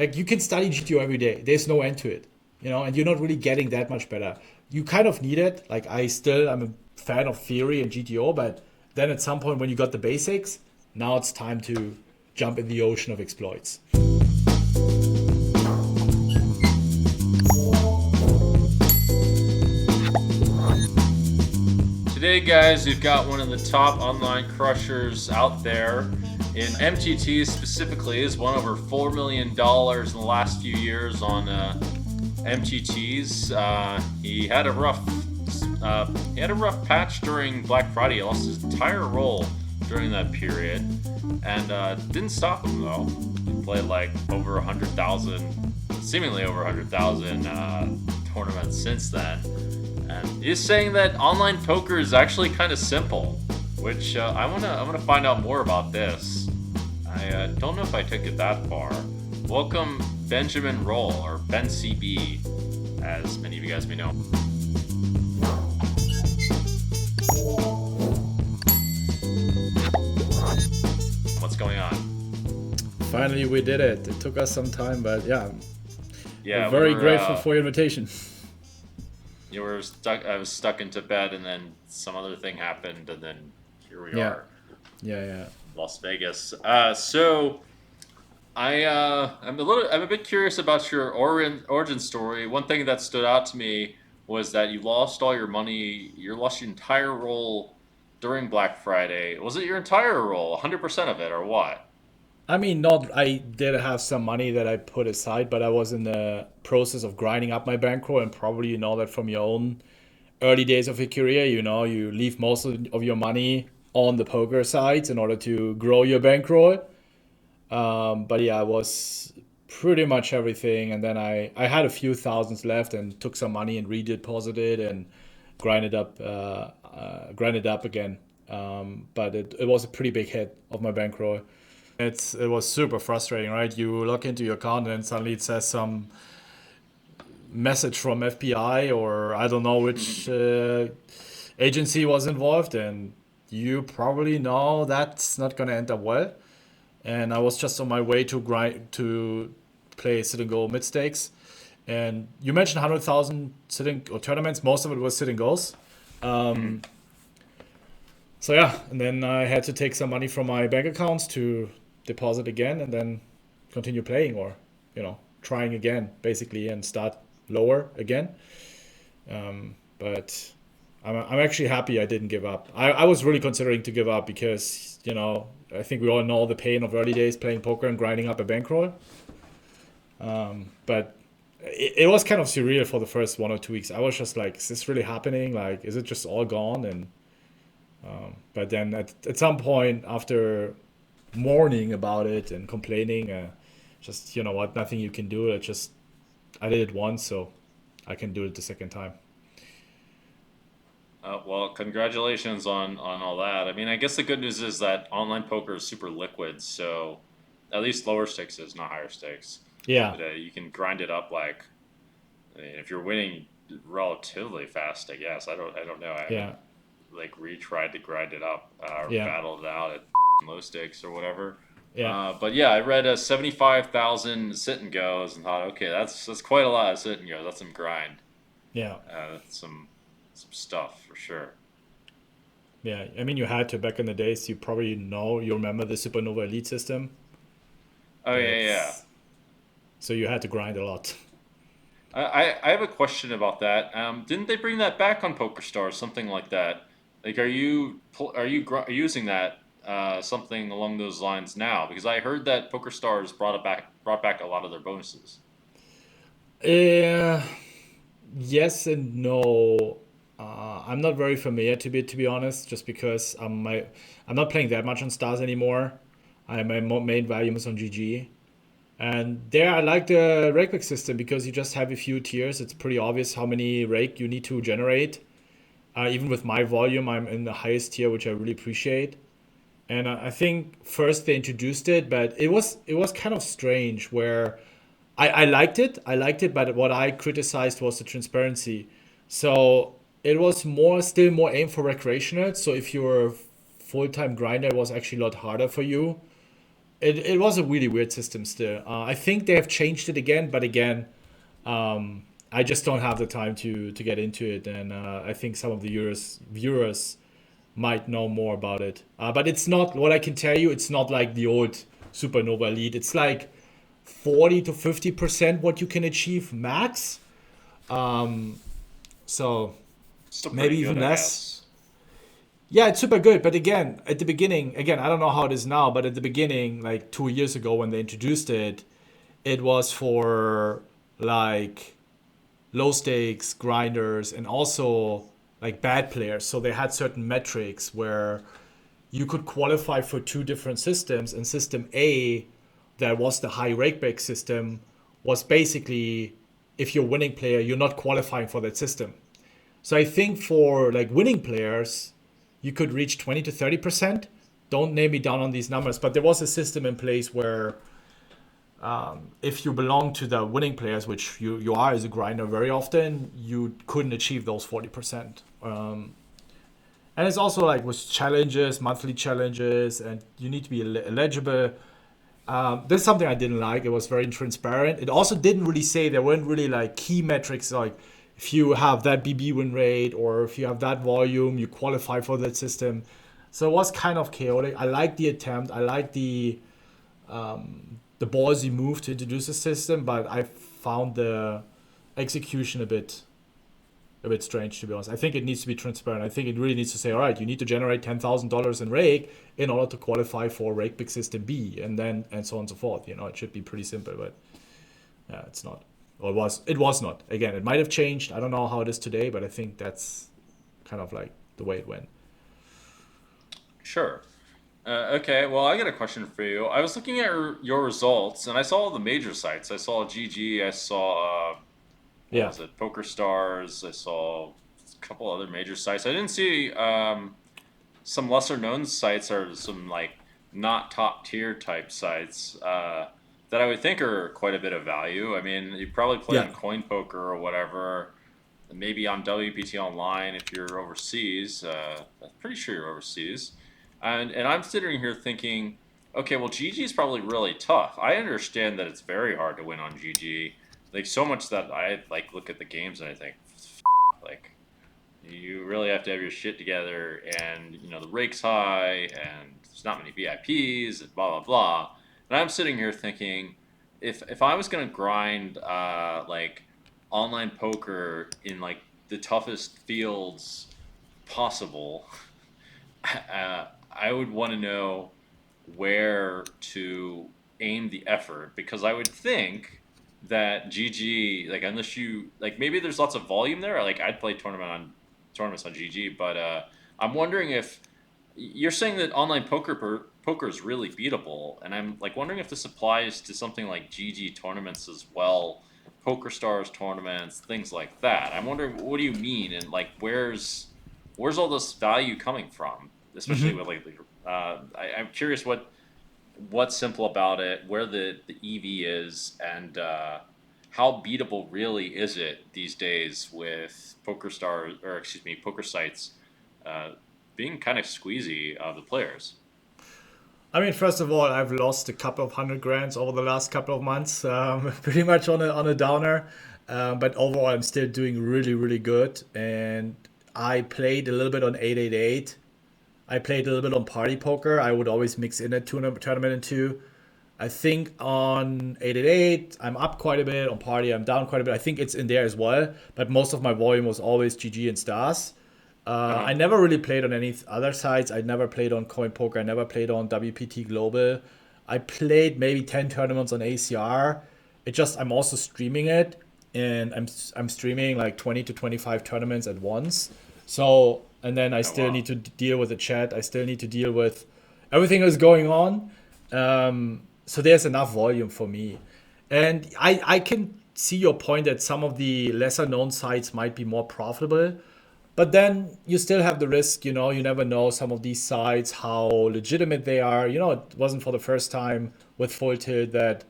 Like you can study GTO every day. There's no end to it, and you're not really getting that much better. You kind of need it. Like I'm a fan of theory and GTO, but then at some point when you got the basics, now it's time to jump in the ocean of exploits. Today, guys, we've got one of the top online crushers out there in MTTs specifically. Is won over $4 million in the last few years on MTTs. He had a rough patch during Black Friday. He lost his entire role during that period, and didn't stop him though. He played like over 100,000, seemingly over 100,000 tournaments since then. And he's saying that online poker is actually kind of simple, which I wanna find out more about this. I don't know if I took it that far. Welcome, Benjamin Rolle, or Ben CB, as many of you guys may know. What's going on? Finally, we did it. It took us some time, but yeah, Yeah, we're very grateful for your invitation. You were stuck. I was stuck into bed, and then some other thing happened, and then here we are. Yeah. Las Vegas. So I'm a bit curious about your origin story. One thing that stood out to me was that you lost all your money. You lost your entire roll during Black Friday. Was it your entire roll, 100% of it, or what? I mean, not. I did have some money that I put aside, but I was in the process of grinding up my bankroll, and probably you know that from your own early days of your career. You leave most of your money on the poker sides in order to grow your bankroll. But yeah, I was pretty much everything, and then I had a few thousands left, and took some money and redeposited and grinded up again. But it was a pretty big hit of my bankroll. It was super frustrating, right? You log into your account and suddenly it says some message from FBI or I don't know which agency was involved, and you probably know that's not gonna end up well. And I was just on my way to play sit and go mid stakes, and you mentioned 100,000 sitting or tournaments. Most of it was sit and goes. So yeah, and then I had to take some money from my bank accounts to deposit again, and then continue playing, or trying again basically, and start lower again. But I'm actually happy I didn't give up. I was really considering to give up because I think we all know the pain of early days playing poker and grinding up a bankroll. But it was kind of surreal for the first 1 or 2 weeks. I was just like, is this really happening? Like, is it just all gone? And but then at some point, after mourning about it and complaining, just what, nothing you can do. I did it once, so I can do it the second time. Well, congratulations on all that. I mean, I guess the good news is that online poker is super liquid, so at least lower stakes is not higher stakes. Yeah, But you can grind it up like, I mean, if you're winning relatively fast, I guess. I don't know. I yeah, haven't like retried to grind it up or yeah, battled it out at low stakes or whatever. yeah, But yeah, I read 75,000 sit and goes and thought, okay, that's quite a lot of sit and goes. That's some grind. yeah, That's some stuff for sure. yeah. I mean, you had to back in the days. You remember the Supernova Elite system. Oh yeah, yeah. That's So you had to grind a lot. I have a question about that. Didn't they bring that back on PokerStars, something like that? Like, are you using that something along those lines now? Because I heard that PokerStars brought back a lot of their bonuses. Uh, yes and no. I'm not very familiar to be honest, just because I'm not playing that much on Stars anymore. My main volume is on GG. And there, I like the rakeback system because you just have a few tiers. It's pretty obvious how many rake you need to generate. Even with my volume, I'm in the highest tier, which I really appreciate. And I think first they introduced it, but it was kind of strange. Where I liked it, but what I criticized was the transparency. So it was still more aimed for recreational. So if you're a full time grinder, it was actually a lot harder for you. it was a really weird system still. I think they have changed it again, but again, I just don't have the time to get into it, and I think some of the viewers might know more about it. But it's not what I can tell you. It's not like the old Supernova Elite. It's like 40 to 50% what you can achieve max. So Still maybe pretty good, even I less. guess. Yeah, it's super good. But again, at the beginning, again, I don't know how it is now, but at the beginning, like 2 years ago when they introduced it, it was for like low stakes grinders and also like bad players. So they had certain metrics where you could qualify for two different systems. And system A, that was the high rakeback system, was basically if you're a winning player, you're not qualifying for that system. So I think for like winning players, you could reach 20 to 30%. Don't name me down on these numbers, but there was a system in place where if you belong to the winning players, which you are as a grinder very often, you couldn't achieve those 40%. And it's also like with challenges, monthly challenges, and you need to be eligible. This is something I didn't like. It was very transparent. It also didn't really say, there weren't really like key metrics like if you have that BB win rate or if you have that volume, you qualify for that system. So it was kind of chaotic. I like the attempt. I like the ballsy move to introduce a system, but I found the execution a bit strange, to be honest. I think it needs to be transparent. I think it really needs to say, all right, you need to generate $10,000 in rake in order to qualify for rake pick system B, and then and so on and so forth. It should be pretty simple, but yeah, it's not. Or it was not. Again, it might have changed. I don't know how it is today, but I think that's kind of like the way it went. Sure. Okay, well, I got a question for you. I was looking at your results, and I saw all the major sites. I saw GG. I saw what Yeah. was it? Poker Stars. I saw a couple other major sites. I didn't see some lesser known sites or some like not top tier type sites that I would think are quite a bit of value. I mean, you probably play Yeah. on Coin Poker or whatever. Maybe on WPT Online if you're overseas. I'm pretty sure you're overseas. And I'm sitting here thinking, okay, well, GG is probably really tough. I understand that it's very hard to win on GG, like so much that I like look at the games and I think, like, you really have to have your shit together, and the rake's high, and there's not many VIPs, and blah blah blah. And I'm sitting here thinking, if I was gonna grind like online poker in like the toughest fields possible, I would want to know where to aim the effort, because I would think that GG, like, unless you like, maybe there's lots of volume there. Like, I'd play tournaments on GG, but I'm wondering if you're saying that online poker is really beatable, and I'm like wondering if this applies to something like GG tournaments as well, Poker Stars tournaments, things like that. I'm wondering, what do you mean, and like where's all this value coming from, especially with like I'm curious what's simple about it, where the EV is, and how beatable really is it these days with Poker Stars, or excuse me, poker sites uh, being kind of squeezy of the players. I mean, first of all, I've lost a couple of hundred grands over the last couple of months, pretty much on a downer. But overall, I'm still doing really, really good. And I played a little bit on 888. I played a little bit on party poker. I would always mix in a tournament and two. I think on 888, I'm up quite a bit. On party, I'm down quite a bit. I think it's in there as well. But most of my volume was always GG and stars. Uh-huh. I never really played on any other sites. I never played on Coin Poker. I never played on WPT Global. I played maybe 10 tournaments on ACR. I'm also streaming it, and I'm streaming like 20 to 25 tournaments at once. So, and then I Oh still wow. need to deal with the chat. I still need to deal with everything that's going on. So there's enough volume for me. And I can see your point that some of the lesser known sites might be more profitable. But then you still have the risk, you never know some of these sites, how legitimate they are. It wasn't for the first time with Full Tilt that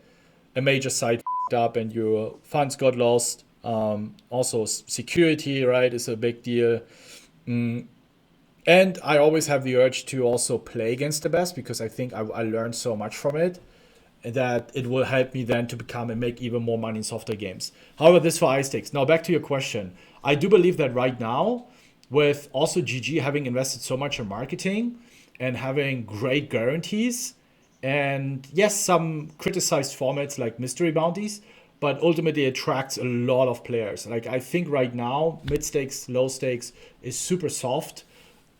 a major site f***ed up and your funds got lost. Also, security, right, is a big deal. And I always have the urge to also play against the best because I think I learned so much from it that it will help me then to become and make even more money in softer games. However, this for high stakes. Now back to your question. I do believe that right now, with also GG having invested so much in marketing and having great guarantees, and yes, some criticized formats like mystery bounties, but ultimately attracts a lot of players. Like I think right now, mid stakes, low stakes is super soft.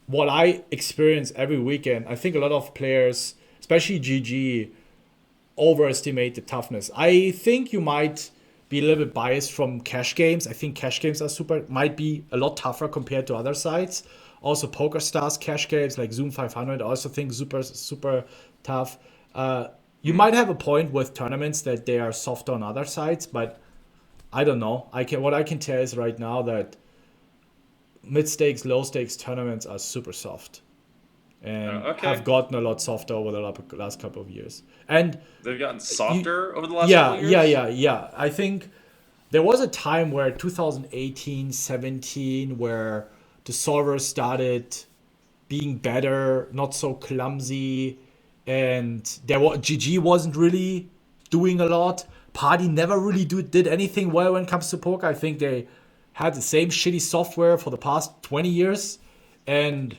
What I experience every weekend, I think a lot of players, especially GG, overestimate the toughness. I think you might be a little bit biased from cash games. I think cash games are super might be a lot tougher compared to other sites. Also, Poker Stars cash games like Zoom 500, I also think super tough. You Hmm. might have a point with tournaments that they are softer on other sites, but I don't know. I can what I can tell is right now that mid stakes, low stakes tournaments are super soft and have Okay. gotten a lot softer over the last couple of years. And They've gotten you, softer over the last couple yeah, of yeah, years. yeah, yeah. I think there was a time where 2018, 17, where the solvers started being better, not so clumsy, and there was GG wasn't really doing a lot. Party never really did anything well when it comes to poker. I think they had the same shitty software for the past 20 years, and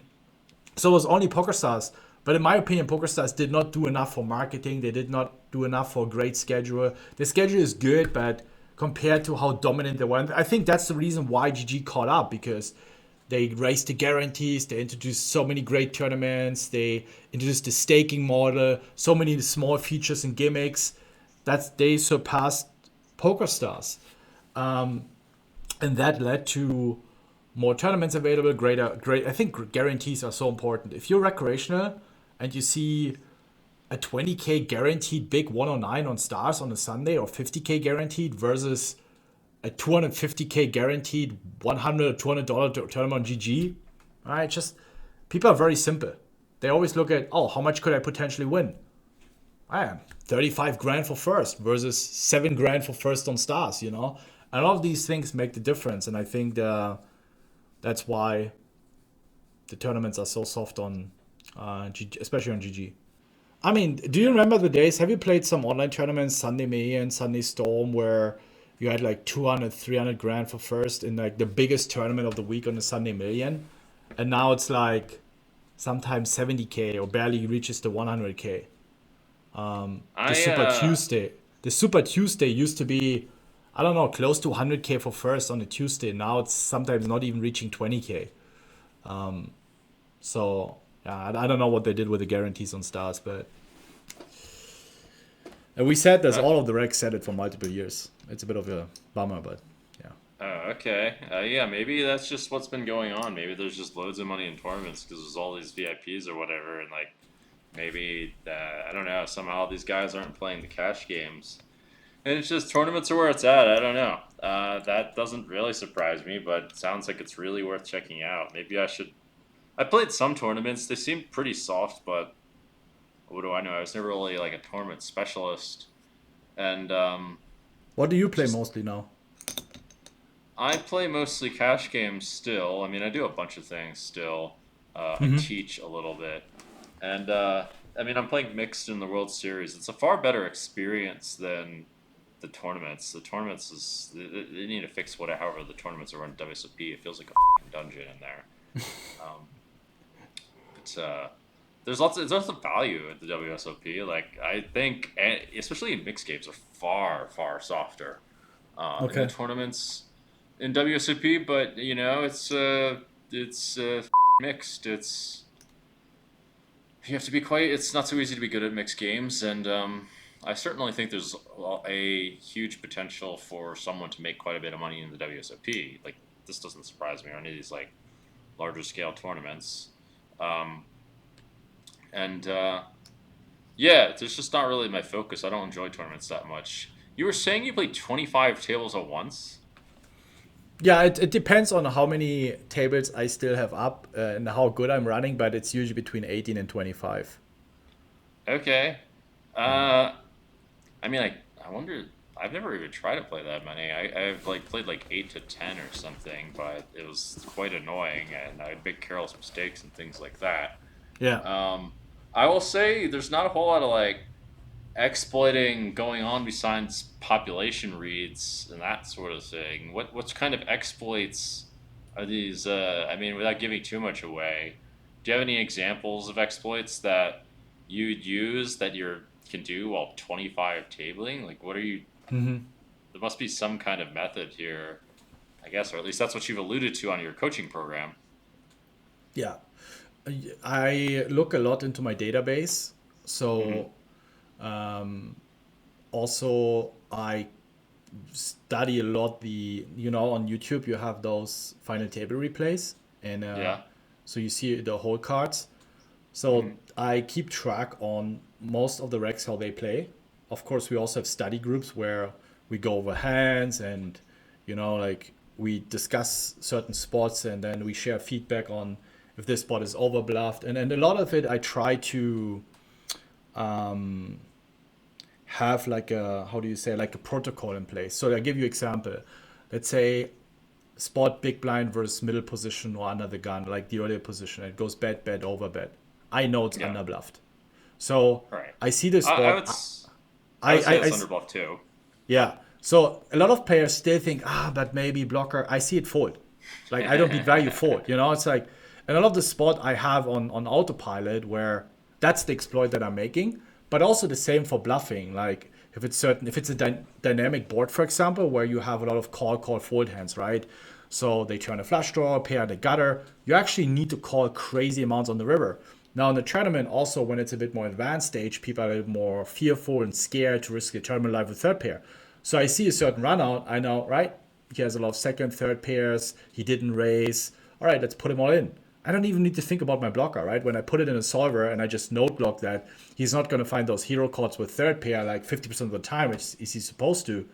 so it was only PokerStars. But in my opinion, PokerStars did not do enough for marketing. They did not do enough for a great schedule. The schedule is good, but compared to how dominant they were, and I think that's the reason why GG caught up because they raised the guarantees. They introduced so many great tournaments. They introduced the staking model, so many small features and gimmicks that they surpassed PokerStars, and that led to more tournaments available, great. I think guarantees are so important. If you're recreational and you see a 20k guaranteed big 109 on stars on a Sunday or 50k guaranteed versus a 250k guaranteed 100 or $200 tournament on GG, all right, just people are very simple. They always look at, oh, how much could I potentially win? I am 35 grand for first versus 7 grand for first on stars, you know? And all of these things make the difference. And I think that's why the tournaments are so soft on, GG, especially on GG. I mean, do you Yeah. remember the days? Have you played some online tournaments, Sunday May and Sunday Storm, where you had like 200, 300 grand for first in like the biggest tournament of the week on the Sunday Million? And now it's like sometimes 70k or barely reaches the 100k. The I Super Tuesday. The Super Tuesday used to be, I don't know, close to 100k for first on a Tuesday. Now it's sometimes not even reaching 20k. So yeah, I don't know what they did with the guarantees on stars, but and we said this. uh, All of the recs said it for multiple years. It's a bit of a bummer, but yeah. okay. Yeah, maybe that's just what's been going on. Maybe there's just loads of money in tournaments because there's all these VIPs or whatever, and like maybe I don't know. Somehow these guys aren't playing the cash games, and it's just tournaments are where it's at. I don't know. That doesn't really surprise me, but it sounds like it's really worth checking out. Maybe I should. I played some tournaments. They seemed pretty soft, but what do I know? I was never really like a tournament specialist, and What do you play just mostly now? I play mostly cash games still. I mean, I do a bunch of things still. I teach a little bit, and I mean, I'm playing mixed in the World Series. It's a far better experience than the tournaments. The tournaments is they need to fix whatever. However, the tournaments are run WSOP. It feels like a f***ing dungeon in there. Um, but there's lots of value at the WSOP. Like I think, especially in mixed games, are far softer. In the Okay. tournaments in WSOP, but you know it's mixed. It's you have to be quite. It's not so easy to be good at mixed games, and I certainly think there's a huge potential for someone to make quite a bit of money in the WSOP. Like this doesn't surprise me or any of these like larger scale tournaments. Um, and yeah, it's just not really my focus. I don't enjoy tournaments that much. You were saying you played 25 tables at once? Yeah, it depends on how many tables I still have up and how good I'm running, but it's usually between 18 and 25. Okay. Yeah. Uh, I mean, I wonder. I've never even tried to play that many. I've like played like 8 to 10 or something, but it was quite annoying, and I'd make careless mistakes and things like that. Yeah. Um, I will say there's not a whole lot of like exploiting going on besides population reads and that sort of thing. What kind of exploits are these? I mean, without giving too much away, do you have any examples of exploits that you'd use that you can do while 25 tabling? Like, what are you? Hmm. There must be some kind of method here, I guess, or at least that's what you've alluded to on your coaching program. Yeah. I look a lot into my database. Hmm. So also I study a lot on YouTube you have those final table replays, and Yeah. so you see the whole cards. So Hmm. I keep track on most of the recs how they play. Of course, we also have study groups where we go over hands and like we discuss certain spots, and then we share feedback on if this spot is over bluffed. And a lot of it I try to have like a, how do you say, like a protocol in place. So I give you example. Let's say spot big blind versus middle position or under the gun, like the earlier position. It goes bet, bet, over bet. I know it's Yeah. under bluffed. So Right. I see the I would. spot. I would say I it's underbluff too. yeah. So a lot of players still think, but maybe blocker. I see it fold. Like I don't beat value fold. It's like, and a lot of the spot I have on autopilot where that's the exploit that I'm making, but also the same for bluffing. Like if it's a dynamic board, for example, where you have a lot of call fold hands, right? So they turn a flush draw, pair the gutter. You actually need to call crazy amounts on the river. Now in the tournament, also when it's a bit more advanced stage, people are a bit more fearful and scared to risk the tournament live with third pair. So I see a certain run out, I know, right? He has a lot of second, third pairs. He didn't raise. All right, let's put him all in. I don't even need to think about my blocker, right? When I put it in a solver and I just note block that he's not going to find those hero cards with third pair like 50% of the time, which is he supposed to,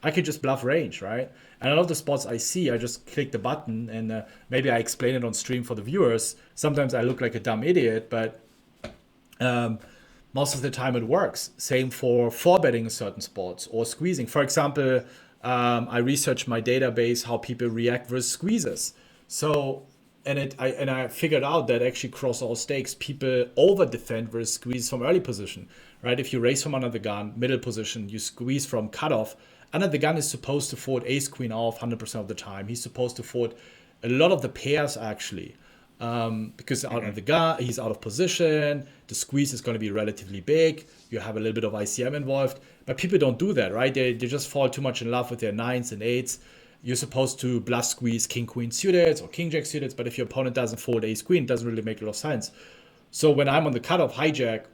I could just bluff range, right? And a lot of the spots I see, I just click the button, and maybe I explain it on stream for the viewers. Sometimes I look like a dumb idiot, but um, most of the time it works. Same for four betting certain spots or squeezing. For example, I researched my database how people react versus squeezes. So I figured out that actually across all stakes people over defend versus squeeze from early position. Right? If you raise from under the gun, middle position, you squeeze from cutoff. Under the gun is supposed to fold ace queen off 100% of the time. He's supposed to fold a lot of the pairs actually, because out Hmm. of the gun, he's out of position. The squeeze is going to be relatively big. You have a little bit of ICM involved, but people don't do that, right? They just fall too much in love with their nines and eights. You're supposed to bluff squeeze king queen suited or king jack suited, but if your opponent doesn't fold ace queen, it doesn't really make a lot of sense. So when I'm on the cutoff hijack,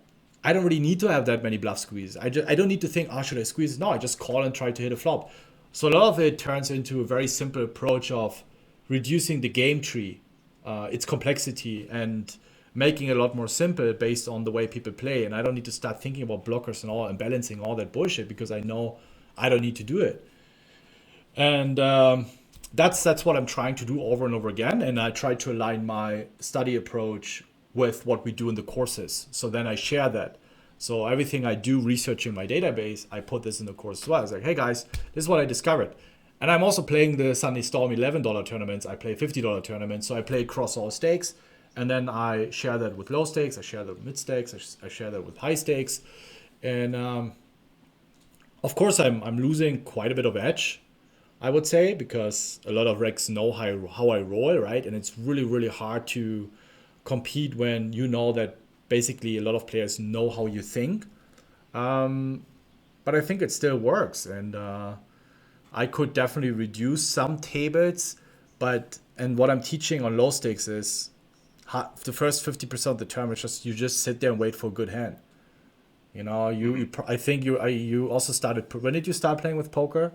I don't really need to have that many bluff squeezes. I don't need to think, should I squeeze? No, I just call and try to hit a flop. So a lot of it turns into a very simple approach of reducing the game tree, its complexity, and making it a lot more simple based on the way people play. And I don't need to start thinking about blockers and all and balancing all that bullshit because I know I don't need to do it. And that's what I'm trying to do over and over again. And I try to align my study approach with what we do in the courses. So then I share that. So everything I do researching my database, I put this in the course as well. It's like, hey guys, this is what I discovered. And I'm also playing the Sunday Storm $11 tournaments. I play $50 tournaments. So I play across all stakes. And then I share that with low stakes. I share that with mid stakes. I share that with high stakes. And of course, I'm losing quite a bit of edge, I would say, because a lot of recs know how I roll, right? And it's really, really hard to compete when you know that basically a lot of players know how you think. But I think it still works. And I could definitely reduce some tables. And what I'm teaching on low stakes is the first 50% of the term is just you just sit there and wait for a good hand. Hmm. I think you also started. When did you start playing with poker?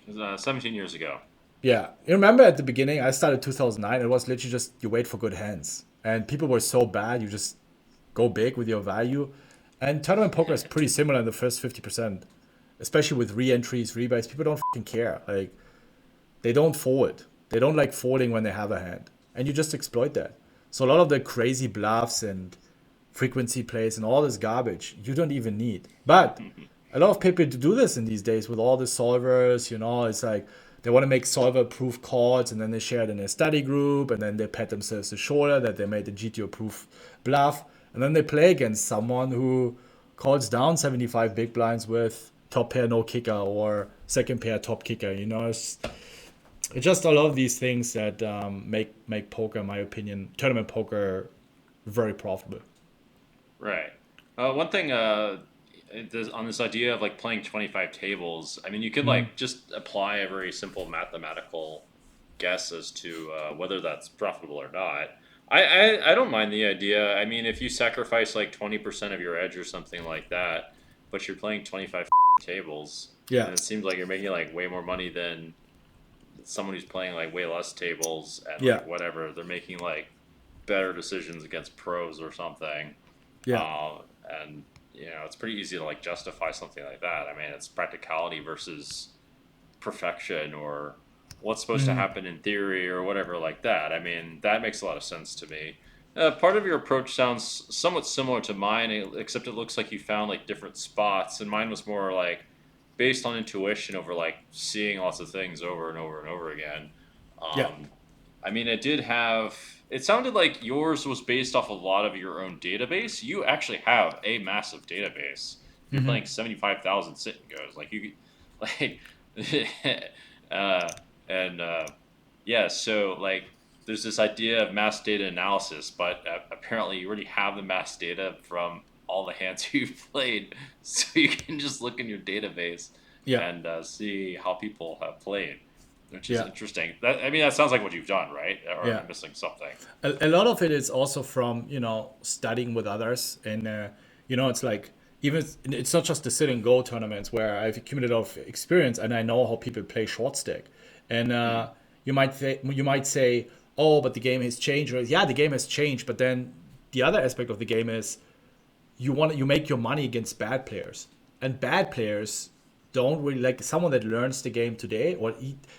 It was, 17 years ago. Yeah, you remember at the beginning, I started 2009. It was literally just you wait for good hands, and people were so bad. You just go big with your value, and tournament poker is pretty similar in the first 50%, especially with re-entries, rebuys. People don't fucking care. Like they don't fold. They don't like folding when they have a hand, and you just exploit that. So a lot of the crazy bluffs and frequency plays and all this garbage you don't even need. But a lot of people do this in these days with all the solvers. It's like they want to make solver-proof calls, and then they share it in a study group, and then they pat themselves the shoulder that they made a GTO-proof bluff, and then they play against someone who calls down 75 big blinds with top pair no kicker or second pair top kicker. It's just a lot of these things that make poker, in my opinion, tournament poker, very profitable. Right. One thing on this idea of like playing 25 tables, I mean, you could like just apply a very simple mathematical guess as to whether that's profitable or not. I don't mind the idea. I mean, if you sacrifice like 20% of your edge or something like that, but you're playing 25 tables, Yeah. and it seems like you're making like way more money than someone who's playing like way less tables and Yeah. like whatever. They're making like better decisions against pros or something. Yeah. And it's pretty easy to like justify something like that. I mean, it's practicality versus perfection or what's supposed to happen in theory or whatever like that. I mean, that makes a lot of sense to me. Part of your approach sounds somewhat similar to mine, except it looks like you found like different spots, and mine was more like based on intuition over like seeing lots of things over and over and over again. Yeah. I mean, it sounded like yours was based off a lot of your own database. You actually have a massive database. You're playing 75,000 sit and goes. Like, like, uh, and, yeah, so, like, there's this idea of mass data analysis, but apparently you already have the mass data from all the hands you've played. So you can just look in your database Yeah. and see how people have played. Which is Yeah. interesting. That sounds like what you've done, right? Or Yeah. I'm missing something. A lot of it is also from studying with others, and it's like, even it's not just the sit and go tournaments where I've accumulated a lot of experience and I know how people play short stack, and you might say, oh, but the game has changed. Or, yeah, the game has changed, but then the other aspect of the game is you make your money against bad players, and bad players don't really, like someone that learns the game today, or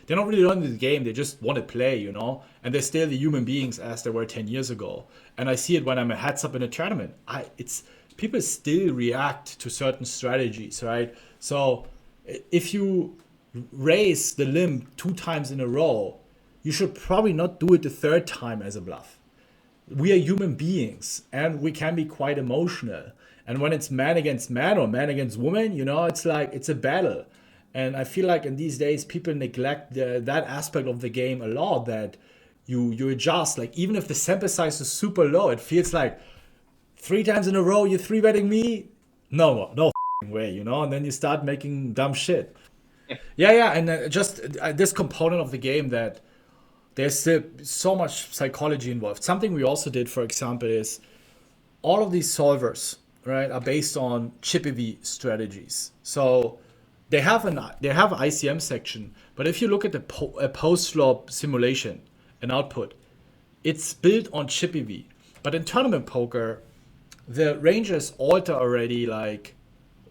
they're not really learning the game, they just want to play, and they're still the human beings as they were 10 years ago. And I see it when I'm a heads up in a tournament. It's people still react to certain strategies, right? So if you raise the limb 2 times in a row, you should probably not do it the 3rd time as a bluff. We are human beings and we can be quite emotional. And when it's man against man or man against woman, it's like it's a battle. And I feel like in these days, people neglect that aspect of the game a lot, that you adjust. Like, even if the sample size is super low, it feels like 3 times in a row, you're 3-betting me? No way, and then you start making dumb shit. Yeah. And just this component of the game that there's still so much psychology involved. Something we also did, for example, is all of these solvers, right, are based on chippy strategies. So they have ICM section, but if you look at the post flop simulation and output, it's built on chippy. But in tournament poker, the ranges alter already, like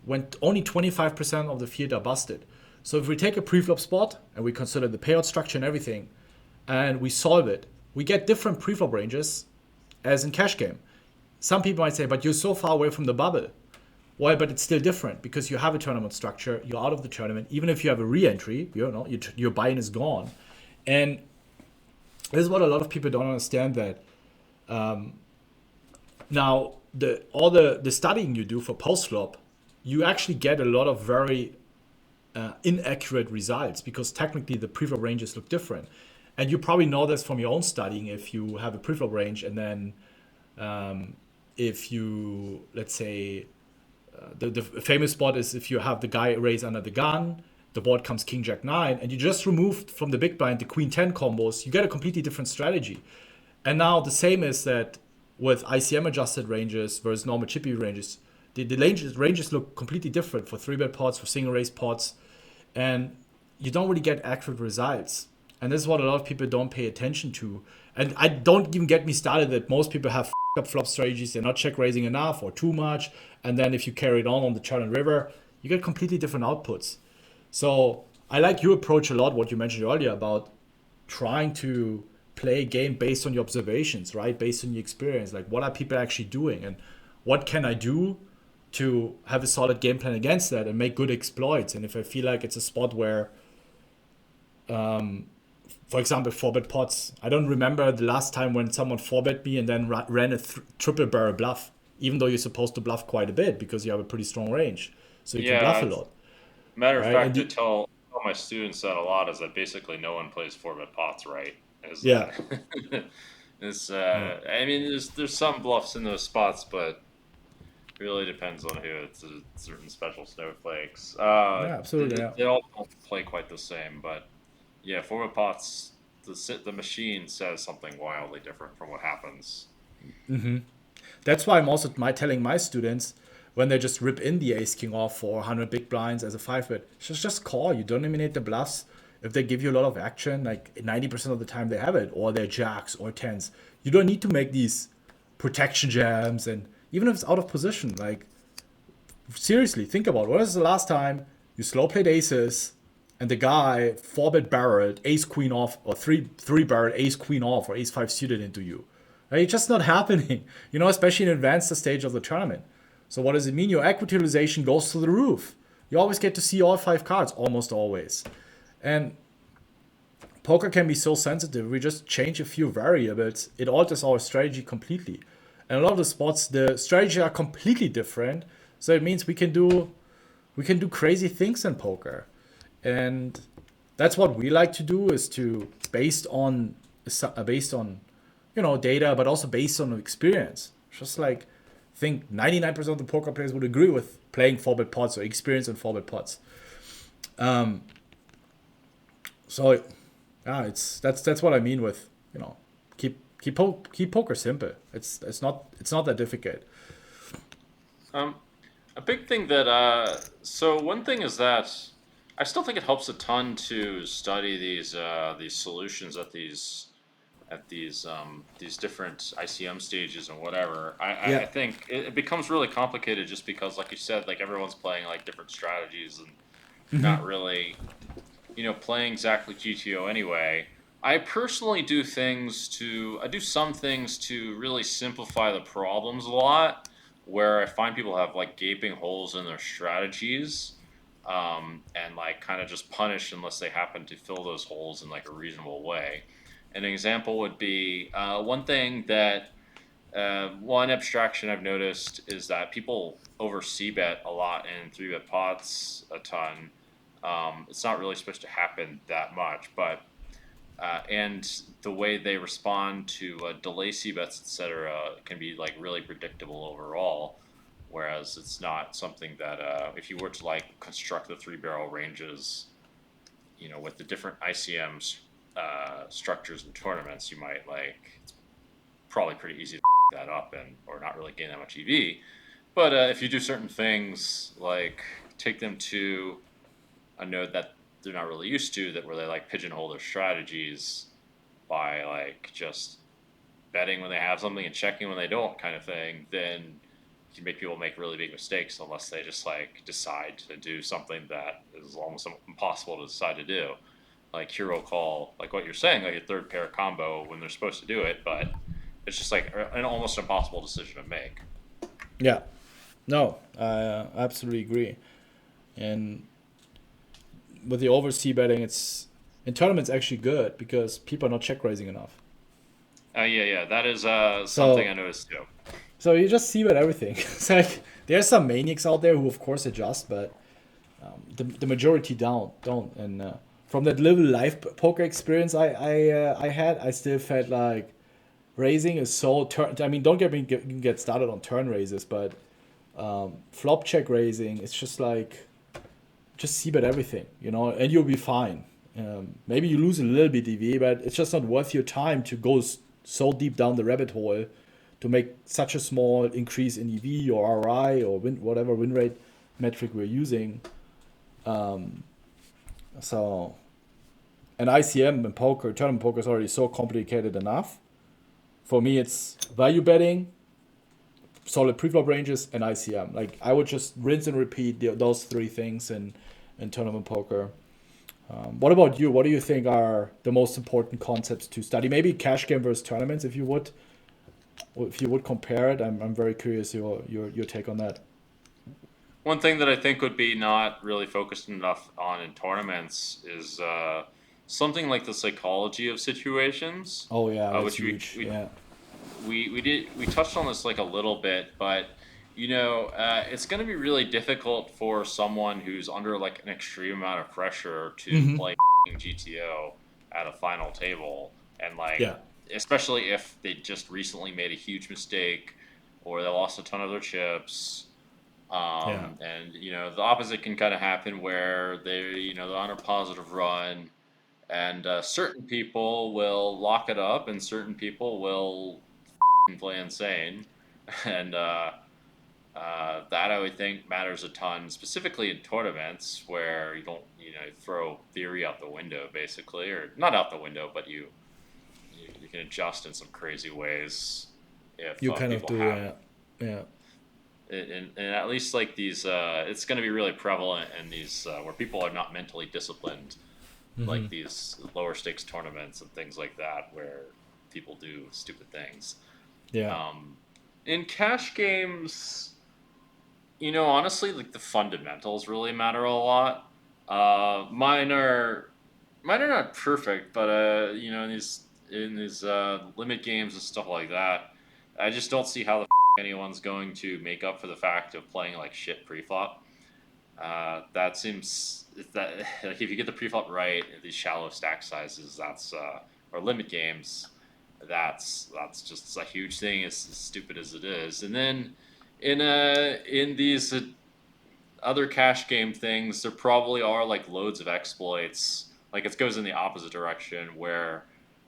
when only 25% of the field are busted. So if we take a pre-flop spot and we consider the payout structure and everything, and we solve it, we get different pre-flop ranges as in cash game. Some people might say, but you're so far away from the bubble. Well, but it's still different because you have a tournament structure, you're out of the tournament. Even if you have a re-entry, your buy-in is gone. And this is what a lot of people don't understand, that now all the studying you do for post-flop, you actually get a lot of very inaccurate results because technically the pre-flop ranges look different. And you probably know this from your own studying. If you have a pre-flop range and then if you, let's say, the famous spot is if you have the guy raise under the gun, the board comes king jack 9, and you just removed from the big blind the queen 10 combos, you get a completely different strategy. And now the same is that with ICM adjusted ranges versus normal chippy ranges, the ranges look completely different for 3-bet pots, for single raise pots, and you don't really get accurate results. And this is what a lot of people don't pay attention to. And I don't even get me started that most people have up flop strategies. They're not check raising enough or too much. And then if you carry it on the Churn and River, you get completely different outputs. So I like your approach a lot, what you mentioned earlier about trying to play a game based on your observations, right? Based on your experience. Like, what are people actually doing? And what can I do to have a solid game plan against that and make good exploits. And if I feel like it's a spot where, for example, 4-bet pots, I don't remember the last time when someone 4-bet me and then ran a triple barrel bluff, even though you're supposed to bluff quite a bit because you have a pretty strong range. So you can bluff a lot. Matter of Right? fact, I tell my students that a lot is that basically no one plays 4-bet pots right. Yeah. It's Yeah. I mean, there's some bluffs in those spots, but it really depends on who. It's certain special snowflakes. Yeah, absolutely. Yeah. They all don't play quite the same, but yeah, 4-bet pots. The machine says something wildly different from what happens. That's why I'm also telling my students when they just rip in the ace king off for 100 big blinds as a 5-bet, just call. You don't eliminate the bluffs. If they give you a lot of action, like 90% of the time they have it, or they're jacks or tens, you don't need to make these protection jams. And even if it's out of position, like seriously, think about what is the last time you slow played aces and the guy 4-bet barreled ace queen off or three barreled ace queen off or ace 5 suited into you. Right? It's just not happening, especially in advanced stage of the tournament. So what does it mean? Your equity utilization goes through the roof. You always get to see all 5 cards, almost always. And poker can be so sensitive. We just change a few variables. It alters our strategy completely. And a lot of the spots, the strategy are completely different. So it means we can do crazy things in poker. And that's what we like to do, is to based on data, but also based on experience. Just like I think 99% of the poker players would agree with playing 4-bet pots or experience in 4-bet pots. So yeah, that's what I mean with keep poker simple. It's not that difficult. A big thing that so one thing is that I still think it helps a ton to study these solutions at these different ICM stages and whatever. I think it becomes really complicated just because, like you said, like everyone's playing like different strategies and not really, playing exactly GTO anyway. I personally do some things to really simplify the problems a lot, where I find people have like gaping holes in their strategies, and like kind of just punish unless they happen to fill those holes in like a reasonable way. An example would be one thing that one abstraction I've noticed is that people over c-bet a lot in 3-bet pots a ton. It's not really supposed to happen that much, but and the way they respond to delay c-bets, etc., can be like really predictable overall. Whereas it's not something that if you were to like construct the 3-barrel ranges, with the different ICMs structures and tournaments, you might it's probably pretty easy to that up or not really gain that much EV. But if you do certain things like take them to a node that they're not really used to, where they like pigeonhole their strategies by like just betting when they have something and checking when they don't, kind of thing, then you can make people make really big mistakes unless they just like decide to do something that is almost impossible to decide to do. Like hero call, like what you're saying, like a 3rd pair combo when they're supposed to do it, but it's just like an almost impossible decision to make. Yeah, no, I absolutely agree. And with the over c-betting, it's in tournaments actually good because people are not check raising enough. Yeah, that is something I noticed too. So you just c-bet everything. It's like there's some maniacs out there who of course adjust, but the majority don't. And from that little live poker experience I had, I still felt like raising is so I mean, don't get started on turn raises, but flop check raising, it's just like just c-bet everything, and you'll be fine. Maybe you lose a little bit EV, but it's just not worth your time to go so deep down the rabbit hole to make such a small increase in EV or RI or whatever win rate metric we're using. So, and ICM in poker, tournament poker is already so complicated enough. For me, it's value betting, solid preflop ranges, and ICM. Like I would just rinse and repeat those 3 things in tournament poker. What about you? What do you think are the most important concepts to study? Maybe cash game versus tournaments, if you would compare it. I'm very curious your take on that. One thing that I think would be not really focused enough on in tournaments is something like the psychology of situations, Oh yeah, that's which huge. Yeah. we touched on this like a little bit, but it's going to be really difficult for someone who's under like an extreme amount of pressure to Hmm. play GTO at a final table, and like Yeah. especially if they just recently made a huge mistake or they lost a ton of their chips. Yeah. And the opposite can kind of happen where they're on a positive run, and certain people will lock it up, and certain people will play insane, and that I would think matters a ton, specifically in tournaments where you don't throw theory out the window, basically, or not out the window, but you can adjust in some crazy ways if You kind of people do. have Yeah. Yeah. and at least like these it's going to be really prevalent in these where people are not mentally disciplined, Hmm. like these lower stakes tournaments and things like that where people do stupid things. Yeah. um, in cash games, honestly, like the fundamentals really matter a lot. Mine are not perfect, but in these limit games and stuff like that, I just don't see how the anyone's going to make up for the fact of playing like shit pre-flop. That seems that like if you get the pre-flop right, these shallow stack sizes, that's or limit games, that's just a huge thing. It's as stupid as it is. And then in these other cash game things, there probably are like loads of exploits. Like it goes in the opposite direction where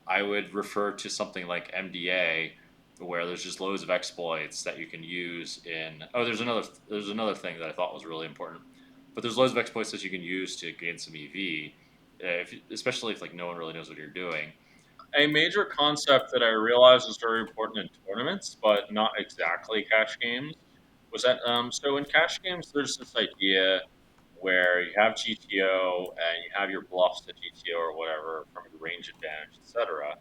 I would refer to something like MDA, where there's just loads of exploits that you can use in. Oh, there's another thing that I thought was really important, but there's loads of exploits that you can use to gain some EV, especially if like no one really knows what you're doing. A major concept that I realized is very important in tournaments, but not exactly cash games, was that so in cash games there's this idea where you have GTO and you have your bluffs to GTO or whatever from your range advantage, etc.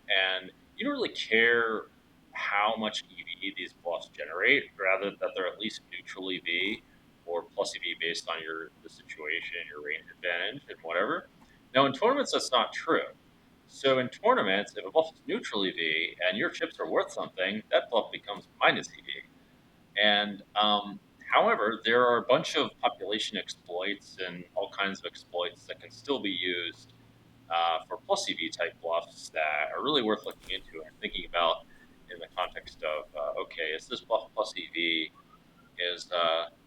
And you don't really care how much EV these bluffs generate, rather that they're at least neutral EV or plus EV based on the situation, your range advantage, and whatever. Now in tournaments that's not true. So in tournaments, if a bluff is neutral EV and your chips are worth something, that bluff becomes minus EV. And however, there are a bunch of population exploits and all kinds of exploits that can still be used for plus EV type bluffs that are really worth looking into and thinking about in the context of okay, is this bluff plus EV? Is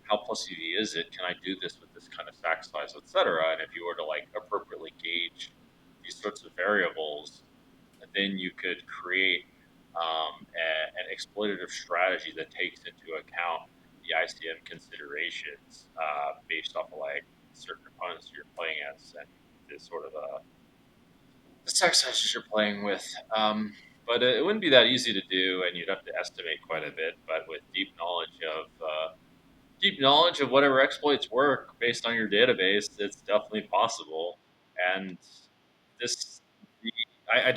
how plus EV is it? Can I do this with this kind of stack size, etc.? And if you were to like appropriately gauge these sorts of variables, then you could create an exploitative strategy that takes into account the ICM considerations based off of like certain opponents you're playing as and the sort of the stack sizes you're playing with. But it wouldn't be that easy to do, and you'd have to estimate quite a bit. But with deep knowledge of whatever exploits work based on your database, it's definitely possible. And this, the, I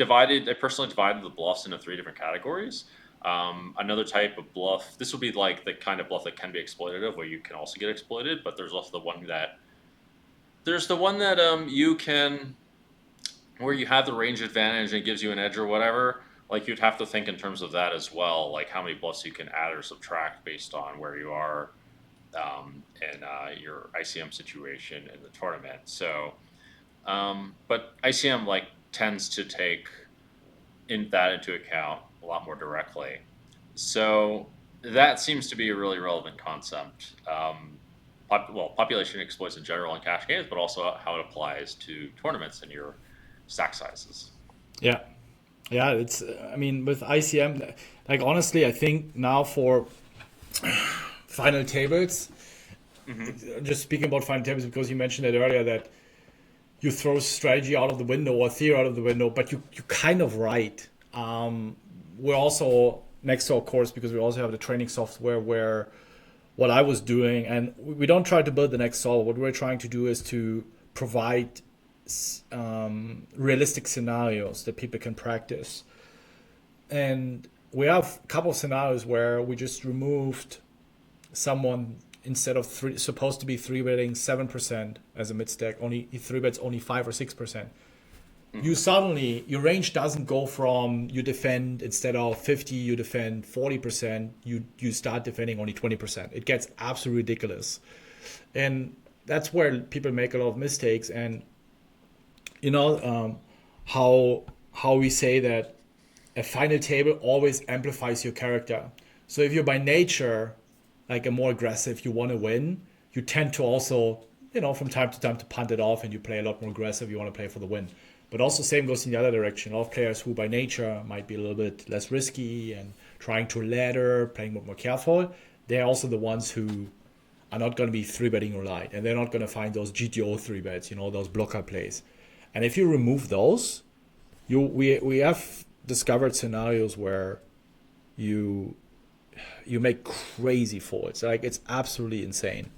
personally divided the bluffs into three different categories. Another type of bluff, this would be like the kind of bluff that can be exploitative, where you can also get exploited. But there's the one that you can where you have the range advantage and it gives you an edge or whatever. Like you'd have to think in terms of that as well, like how many bluffs you can add or subtract based on where you are in your ICM situation in the tournament. So, but ICM like tends to take into account a lot more directly. So that seems to be a really relevant concept. Population exploits in general in cash games, but also how it applies to tournaments and your stack sizes. Yeah. Yeah. It's. I mean, with ICM, like honestly, I think now for final tables, Hmm. just speaking about final tables because you mentioned it earlier that you throw strategy out of the window or theory out of the window, but you kind of right. We're also next to our course because we also have the training software where what I was doing, and we don't try to build the next solver. What we're trying to do is to provide realistic scenarios that people can practice. And we have a couple of scenarios where we just removed someone instead of supposed to be 3-betting 7% as a mid stack, only 3-bets only 5 or 6%. You suddenly, your range doesn't go from you defend instead of 50, you defend 40%, you start defending only 20%. It gets absolutely ridiculous. And that's where people make a lot of mistakes. And how we say that a final table always amplifies your character. So if you're by nature like a more aggressive, you want to win, you tend to also, from time to time to punt it off and you play a lot more aggressive, you want to play for the win. But also same goes in the other direction. A lot of players who by nature might be a little bit less risky and trying to ladder, playing more careful, they're also the ones who are not going to be 3-betting your light. And they're not going to find those GTO 3-bets, those blocker plays. And if you remove those, we have discovered scenarios where you make crazy folds. Like, it's absolutely insane.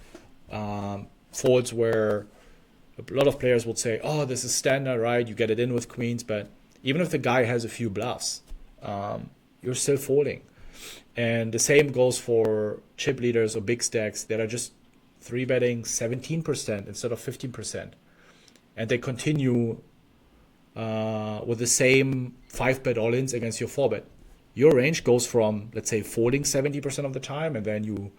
Folds where a lot of players would say, oh, this is standard, right? You get it in with queens, but even if the guy has a few bluffs, you're still folding. And the same goes for chip leaders or big stacks that are just 3-betting 17% instead of 15%. And they continue with the same 5-bet all-ins against your 4-bet. Your range goes from, let's say, folding 70% of the time, and then you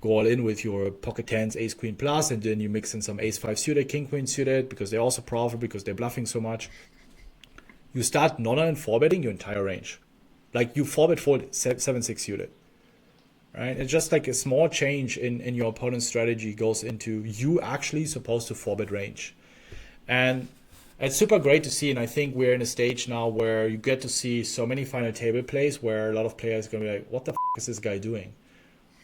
go all in with your pocket tens, ace queen plus, and then you mix in some ace 5 suited, king queen suited, because they're also powerful because they're bluffing so much. You start non and 4-betting your entire range. Like, you 4-bet fold 7-6 suited. Right? It's just like a small change in your opponent's strategy goes into you actually supposed to 4-bet range. And it's super great to see, and I think we're in a stage now where you get to see so many final table plays where a lot of players are going to be like, what the is this guy doing?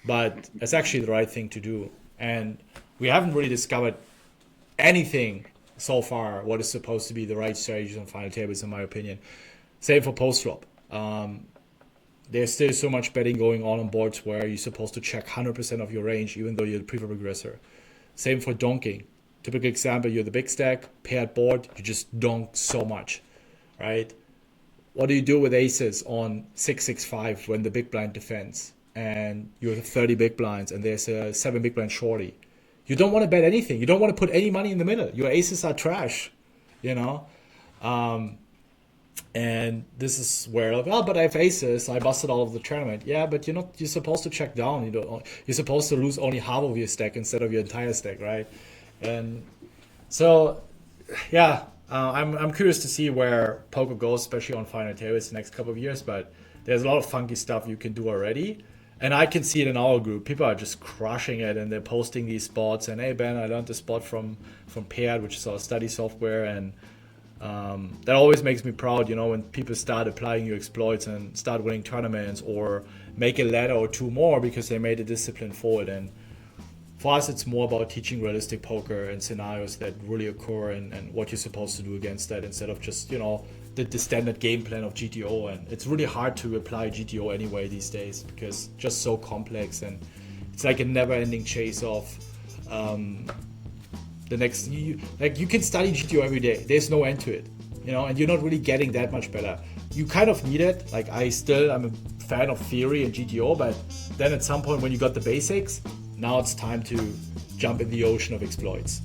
But it's actually the right thing to do. And we haven't really discovered anything so far what is supposed to be the right strategies on final tables, in my opinion. Same for post-flop. There's still so much betting going on boards where you're supposed to check 100% of your range, even though you're the pre-flop aggressor. Same for donking. Typical example, you're the big stack, paired board, you just donk so much, right? What do you do with aces on 6-6-5 when the big blind defends? And you have 30 big blinds and there's a 7 big blind shorty. You don't want to bet anything. You don't want to put any money in the middle. Your aces are trash, and this is where, like, oh, but I have aces. I busted all of the tournament. Yeah, but you're supposed to check down. You're supposed to lose only half of your stack instead of your entire stack, right? And so, yeah, I'm curious to see where poker goes, especially on final tables the next couple of years. But there's a lot of funky stuff you can do already. And I can see it in our group. People are just crushing it, and they're posting these spots. And hey, Ben, I learned this spot from Paired, which is our study software. And that always makes me proud, when people start applying your exploits and start winning tournaments or make a ladder or two more because they made a discipline forward. And for us, it's more about teaching realistic poker and scenarios that really occur and what you're supposed to do against that instead of just, the standard game plan of GTO. And it's really hard to apply GTO anyway these days because it's just so complex, and it's like a never-ending chase of the next. You can study GTO every day. There's no end to it, and you're not really getting that much better. You kind of need it. Like, I'm a fan of theory and GTO, but then at some point when you got the basics, now it's time to jump in the ocean of exploits.